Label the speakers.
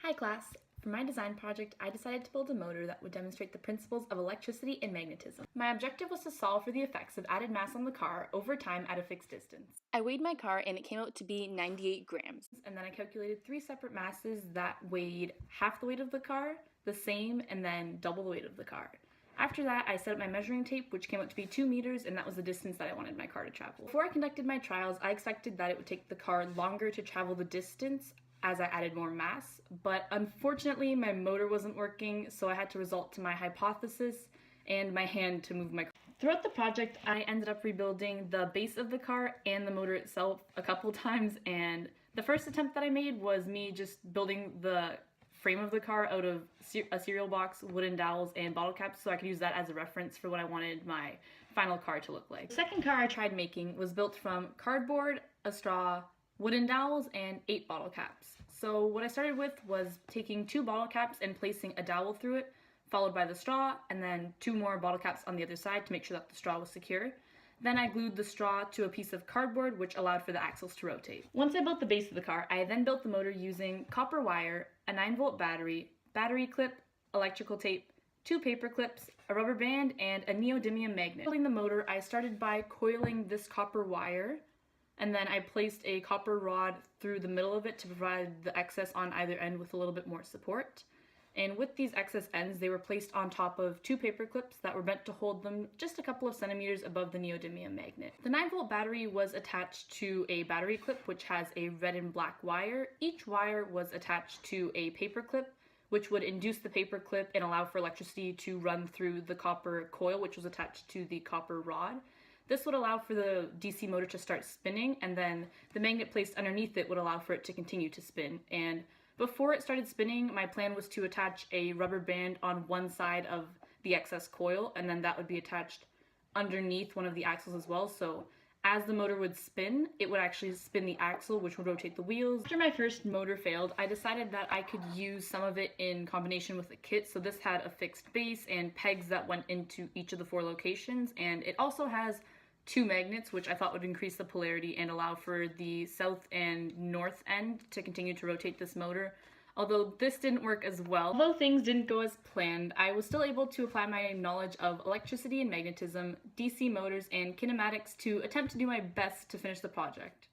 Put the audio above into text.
Speaker 1: Hi class! For my design project, I decided to build a motor that would demonstrate the principles of electricity and magnetism. My objective was to solve for the effects of added mass on the car over time at a fixed distance. I weighed my car and it came out to be 98 grams. And then I calculated 3 separate masses that weighed half the weight of the car, the same, and then double the weight of the car. After that, I set up my measuring tape, which came out to be 2 meters, and that was the distance that I wanted my car to travel. Before I conducted my trials, I expected that it would take the car longer to travel the distance as I added more mass, but unfortunately my motor wasn't working, so I had to resort to my hypothesis and my hand to move my car. Throughout the project, I ended up rebuilding the base of the car and the motor itself a couple times, and the first attempt that I made was me just building the frame of the car out of a cereal box, wooden dowels, and bottle caps so I could use that as a reference for what I wanted my final car to look like. The second car I tried making was built from cardboard, a straw, wooden dowels, and 8 bottle caps. So what I started with was taking 2 bottle caps and placing a dowel through it, followed by the straw, and then 2 more bottle caps on the other side to make sure that the straw was secure. Then I glued the straw to a piece of cardboard, which allowed for the axles to rotate. Once I built the base of the car, I then built the motor using copper wire, a 9-volt battery, battery clip, electrical tape, 2 paper clips, a rubber band, and a neodymium magnet. Building the motor, I started by coiling this copper wire, and then I placed a copper rod through the middle of it to provide the excess on either end with a little bit more support. And with these excess ends, they were placed on top of 2 paper clips that were meant to hold them just a couple of centimeters above the neodymium magnet. The 9-volt battery was attached to a battery clip which has a red and black wire. Each wire was attached to a paper clip which would induce the paper clip and allow for electricity to run through the copper coil which was attached to the copper rod. This would allow for the DC motor to start spinning, and then the magnet placed underneath it would allow for it to continue to spin. And before it started spinning, my plan was to attach a rubber band on one side of the excess coil, and then that would be attached underneath one of the axles as well. So as the motor would spin, it would actually spin the axle, which would rotate the wheels. After my first motor failed, I decided that I could use some of it in combination with a kit. So this had a fixed base and pegs that went into each of the 4 locations, and it also has 2 magnets, which I thought would increase the polarity and allow for the south and north end to continue to rotate this motor. Although this didn't work as well. Although things didn't go as planned, I was still able to apply my knowledge of electricity and magnetism, DC motors, and kinematics to attempt to do my best to finish the project.